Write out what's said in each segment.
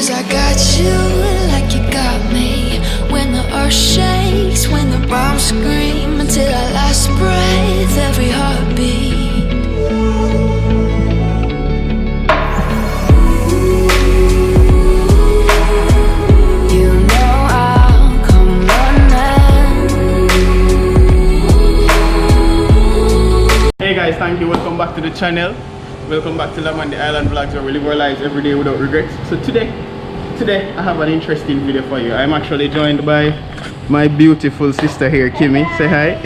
'Cause I got you like you got me. When the earth shakes, when the bombs scream, until our last breath, every heartbeat. You know I'll come running. Hey guys, thank you. Welcome back to the channel. Welcome back to Lamande Island Vlogs, where we live our lives every day without regrets. So today I have an interesting video for you. I'm actually joined by my beautiful sister here, Kimmy. Say hi.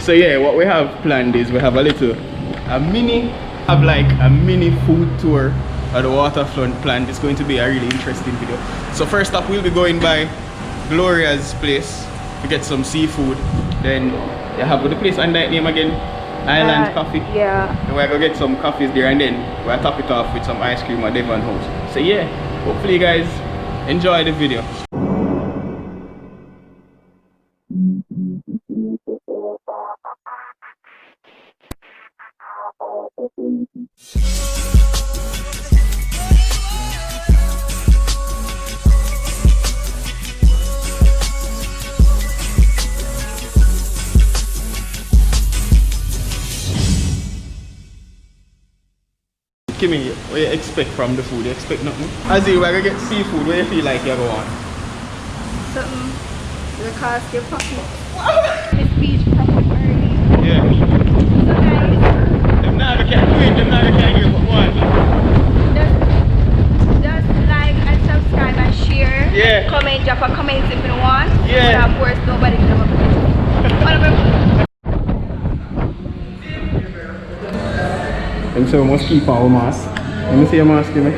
So yeah, what we have planned is we have a mini food tour at the waterfront plant. It's going to be a really interesting video. So first up, we'll be going by Gloria's place to get some seafood. Then you have the place and that name again, Island Coffee. Yeah. And we're gonna get some coffees there, and then we'll top it off with some ice cream at Devon House. So yeah, hopefully you guys enjoy the video. Kimmy, what you expect from the food? You expect nothing? As you, we're gonna get seafood. What do you feel like you're going? Something that cost your pocket. It's beach profit early. Yeah. So guys, Them naga can't do it. Them naga can't give what one. just like and subscribe and share. Yeah. Comment, drop a comment if you want. Yeah. But of course, nobody can ever. And so we must keep our mask. Let me see your mask, Kimmy.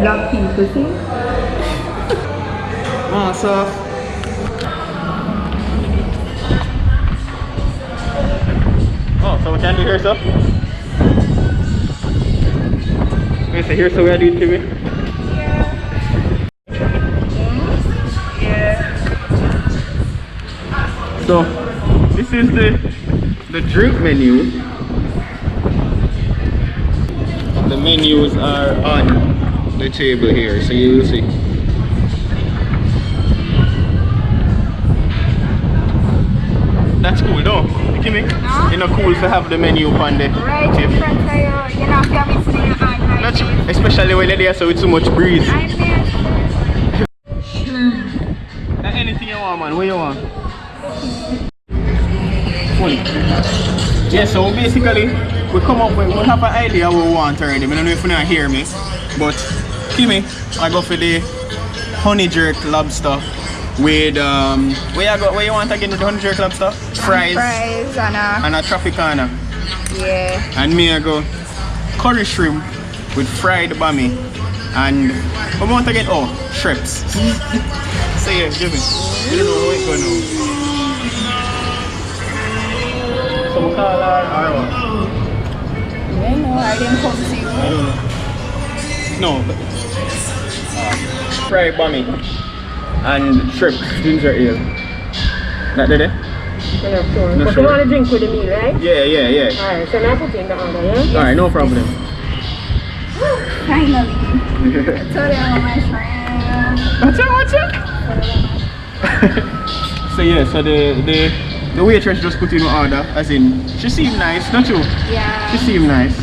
Black people see? Mask off. Oh, so we can do here, so? Wait, so here's how we do it, Kimmy. Yeah. So, this is the drink menu. The menus are on the table here, so you will see. That's cool, though. Kimmy, you know, cool to have the menu on the Right, table. different you know, if you have it in your hand like That's, this. especially when they're there, so it's too much breeze. I mean, Anything you want, man. What you want? Funny. Yeah, so basically, we come up with, we have an idea what we want already. I don't know if you not hear me, but Kimmy, I go for the honey jerk lobster with where you want again with the honey jerk lobster? Fries and a Tropicana. yeah. And me I go curry shrimp with fried bami and what want again? Oh, shrimps. So yeah, give me. You don't know what it's going on. Some color or what? Yeah, no, I didn't come see you. I don't know. No, but fried bami and shrimp ginger ale. That did it? Yeah, sure. No, But sure. you want to drink with the meal, right? Yeah. Alright, so now put in the order, yeah? Alright, no problem. Finally. Told you I'm my friend. What's up? So yeah, so the waitress just put in an order, as in, she seemed nice, don't you? Yeah. She seemed nice.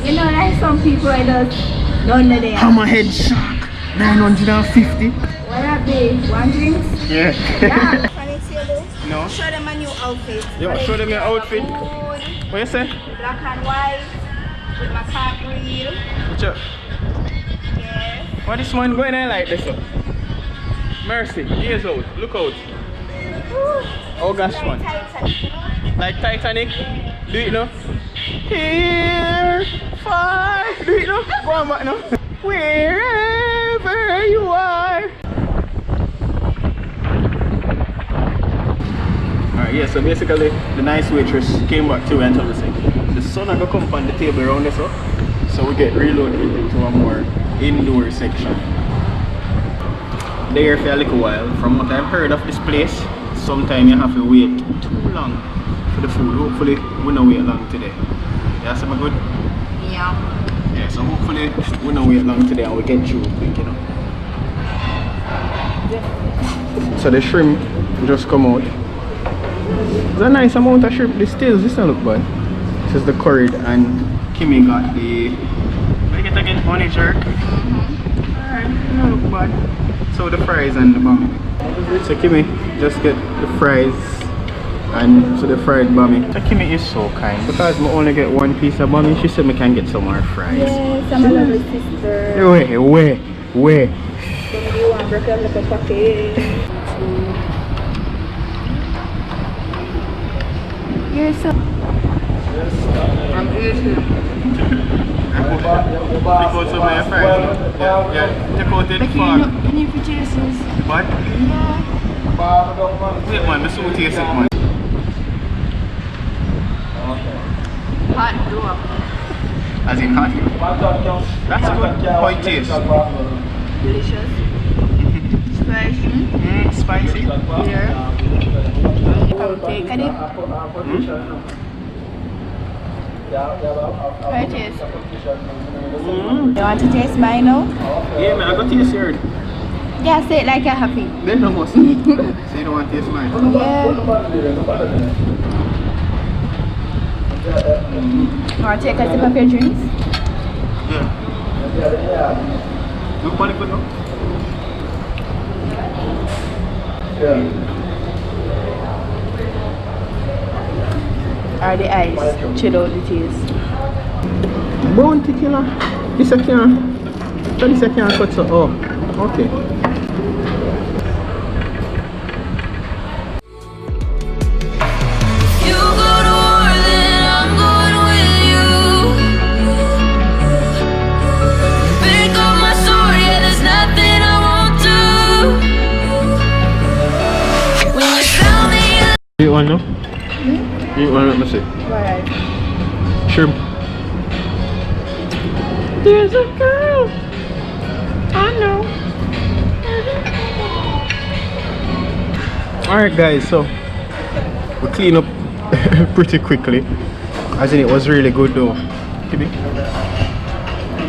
You know, like some people I just don't know there. How my head shock? 950? What are they? One drinks? Yeah. Yeah. Funny to you. No? Show them a new outfit. You want to show them your outfit? Food, What you say? black and white with my car grill. What's up? Yes. What this one going on like this? Mercy, ears out, look out. Oh gosh, one. Like Titanic? Do it now. Here, far. Do it now. Go on back now. Wherever you are. Alright, yeah, so basically the nice waitress came back to and told us the sun are gonna come on the table around this up. So we get reloaded into a more indoor section. There for a little while. From what I've heard of this place, sometimes you have to wait too long for the food. Hopefully we don't wait long today. Yeah, so good? Yeah. Yeah, so hopefully we don't wait long today and we get through quick, you know. So the shrimp just come out. It's a nice amount of shrimp. The stills, this don't look bad. This is the curried and Kimmy got the, what get again? Honey jerk. Alright, don't look bad. So the fries and the bami. So Kimmy just get the fries and so the fried bami. So Kimmy is so kind. Because I only get one piece of bami, she said I can get some more fries. Yes, I'm a little sister. Wait. Somebody want to break up like a package. You're so... I'm eating. Take out some of my fries. Yeah. Take out it far. Can you put Jesus? What? Yeah. Wait man, this will taste it man. Hot door. As in hot. That's good. How it tastes? Delicious. Spicy. Spicy. Yeah. I will take it. How it is? You want to taste mine now? Yeah man, I got taste yours. Yeah, say it like you're happy. Then no more. So you don't want to taste mine? Yeah. You want to take a sip of your drinks? Yeah. Look funny good now. Or the ice? Chill out the taste. Bounty killer. This a can. So this a can cut so. Oh, okay. You go to war, then I'm going with you. Pick up my sword, yeah, there's nothing I won't do. When you found me, You want no? You want let me see. Right. Shrimp. There's a girl. I know. Alright guys, so we clean up pretty quickly. As in it was really good though. Kimmy.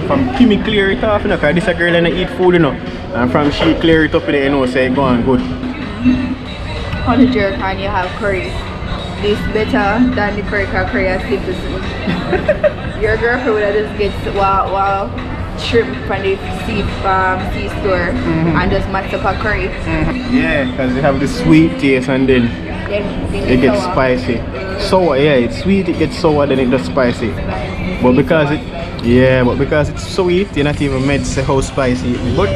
From Kimmy clear it off, you know, cause this a girl and eat food, you know. And from she clear it up in there, you know, say go on good. On the jerk and you have curry. This better than the curry because curry has slippery soup. Your girlfriend would have just get wow shrimp from the sea store and just mash up a curry. Yeah, because they have the sweet taste and then it gets sour. spicy. Sour, yeah, it's sweet, it gets sour, then it gets spicy. But because it's sweet, you're not even meant to say how spicy it is. But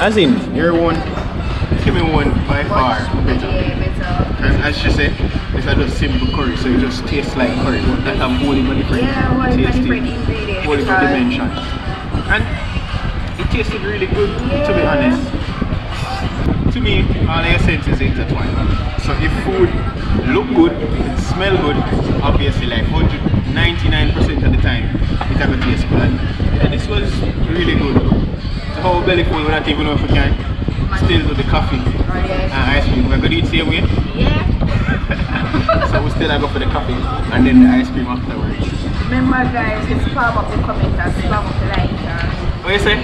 as in, you're one, give me one by far better. Yeah, better. Because as she said, it's not just simple curry, so it just tastes like curry. But that have whole different Yeah, whole tasty, different ingredients. whole different dimension. And it tasted really good, to be honest. To me, all the essence is intertwined. So if food look good, it smell good, obviously like 99% of the time, it have a taste good. And this was really good. The whole belly full, we don't even know if we can still do the coffee and ice cream. We're going to eat same way? Yeah. So we still go for the coffee and then the ice cream afterwards. Remember guys, just spam up the comments and spam up the like. What you say?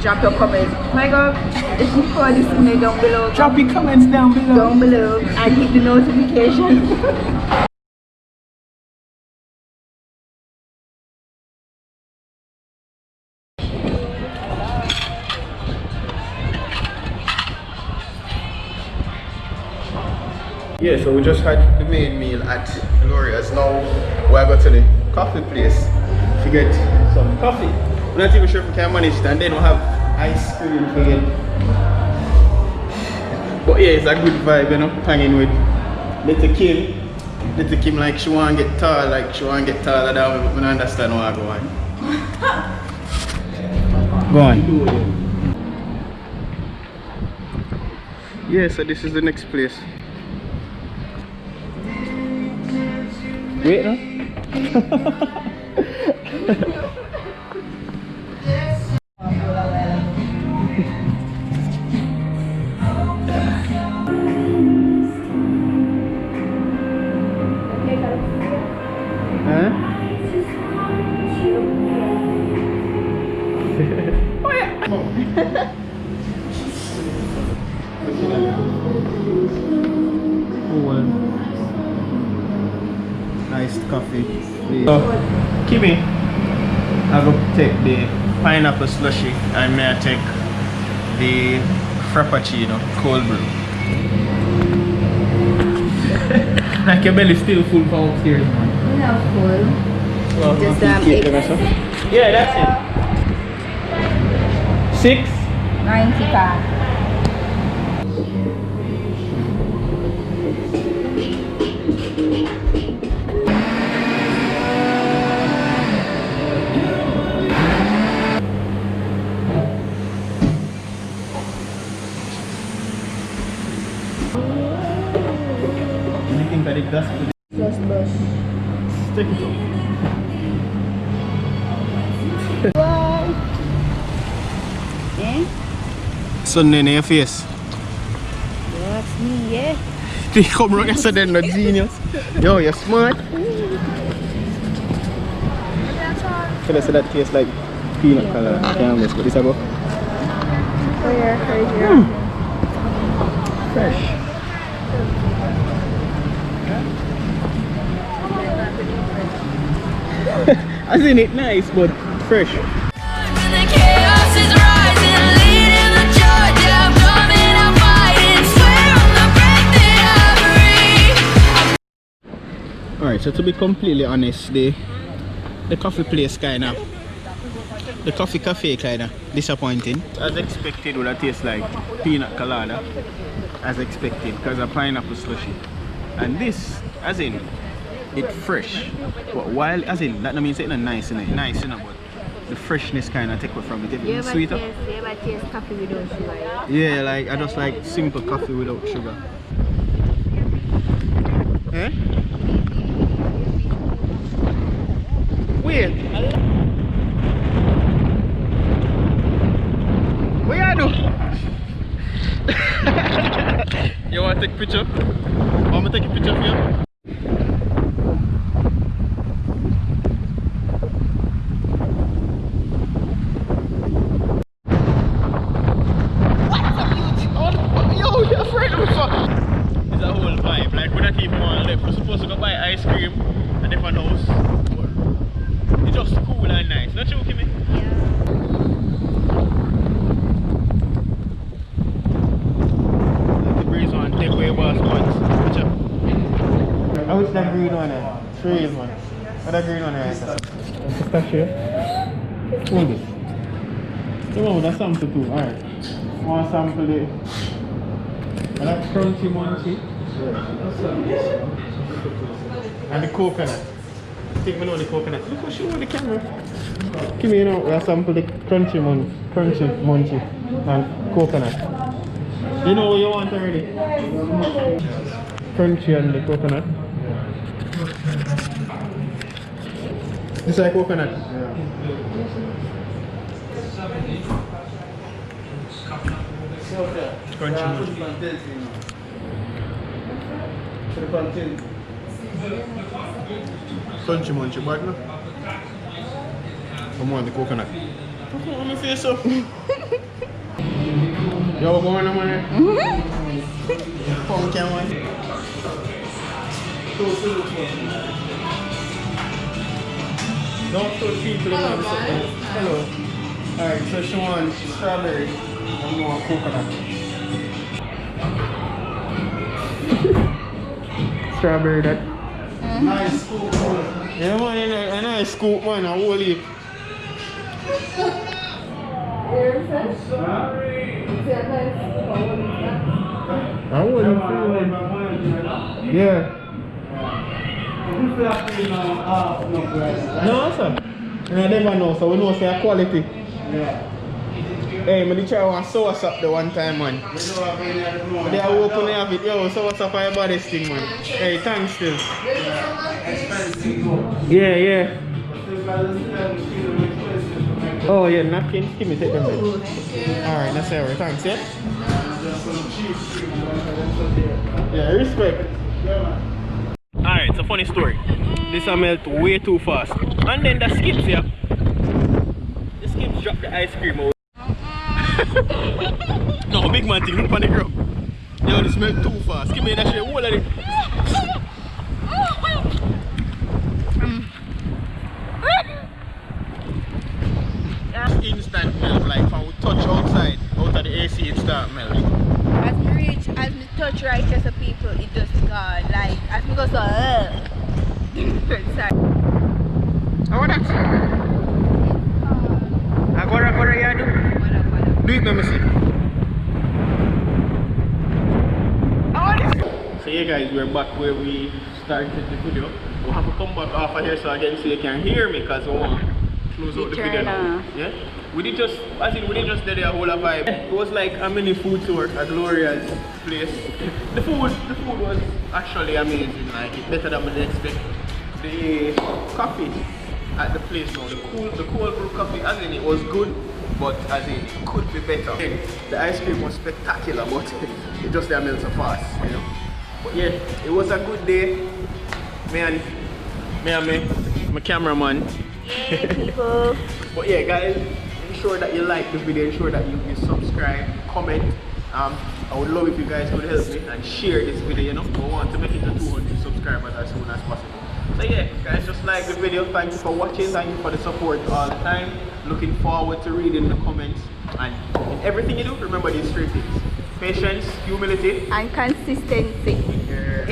Drop your comments. My God, if you follow this email down below. Drop your comments down below. Down below and hit the notification. Yeah, so we just had the main meal at Gloria's. Now we're going to the coffee place to get some coffee. We're not even sure if we can manage it, and then we'll have ice cream again. But yeah, it's a good vibe, you know, hanging with Little Kim. Little Kim, like she want to get tall, like she want to get taller than me, but I don't understand what I go on. Go on. Yeah, so this is the next place. Wait, no? Huh? Cool. Nice coffee. So, Kimmy, I will take the pineapple slushy and may I take the frappuccino cold brew. Like your belly still full from upstairs, man. Not full. Well, Just yeah, that's it. 6. 95. Anything that it does to the Just brush. stick it up. Eh? Sunday in your face. That's me, yeah. They come around and say they're not genius. Yo, you're smart. So they say that tastes like peanut color. I can't miss, but this about Oh, yeah, crazy. fresh. As in it nice, but fresh. When the chaos is rising, leading the charge, I'm coming, I'm fighting. Swear on the breath that I breathe. Alright, so to be completely honest, the coffee place kinda, the coffee cafe kinda disappointing. As expected, would have taste like peanut colada, as expected, because of pineapple slushy. And this, as in, it's fresh, but while, as in, that don't mean it's not nice, innit? Nice, innit? But the freshness kind of take it from it, it's sweeter. You ever taste coffee without sugar? Yeah, like I just like simple coffee without sugar. Eh? Wait. What you do? You want to take a picture? Want me to take a picture for you? It's a whole vibe, like we don't even want to live. We're supposed to go buy ice cream and if a house. It's just cool and nice. Not you, Kimmy? The breeze one, take away boss once. Picture. How is that green one there? Trail one. What that green one right there? Pistachio. Hold it. Come on, that's sample too. Alright. Want sample it. I like crunchy munchy. And the coconut. I think we know the coconut. Look what she on the camera. Give me, you know, we sample the crunchy munchy and coconut. You know what you want already? Crunchy and the coconut. This is like coconut. Crunchy munchy. Crunchy munchy, but no. Come on, the coconut. Okay, let me face up. Yo, going on there? Pumpkin one. Don't put people in the hello. Alright, so she wants strawberry and more coconut. Strawberry that. Nice scoop. Yeah man, a nice scoop man, a whole heap. I wouldn't feel it. Yeah. No, sir. I never know, so we know it's a quality. Hey, I try one soursop the one time, man. They are open to have it. Yo, soursop for your body thing, man. Hey, thanks still. Yeah. Oh, yeah, napkins. Give me, take them then. Alright, that's alright. Thanks, yeah? Yeah, respect. Alright, it's a funny story. This melt way too fast. And then the skips here. The skips drop the ice cream out. No, big man thing, look on the ground. Yo, this smell too fast. Give me that shit, all of it. Instant melt, like when we touch outside, out of the AC, it start melting. As me reach, as me touch right just the people, it just gone. Like, as me go so, sorry. How about that? Agora, yeah, do. Do it, let me see. So yeah guys, we're back where we started the video. We'll have to come back off of here so again so you can hear me because we want to close out the video now. Yeah? We did just did a whole vibe. It was like a mini food tour at Gloria's place. The food was actually amazing, like it's better than I expected. The coffee at the place now, the cold brew coffee, as in it was good, but as in it could be better. The ice cream was spectacular, but it just didn't melt so fast, you know. But yeah, it was a good day. Me and my cameraman. Yay, people. But yeah guys, ensure that you like the video, ensure that you subscribe, comment. I would love if you guys could help me and share this video, you know. We want to make it to 200 subscribers as soon as possible. So yeah, guys, just like the video. Thank you for watching. Thank you for the support all the time. Looking forward to reading the comments. And in everything you do, remember these three things: patience, humility, And consistency. Yeah.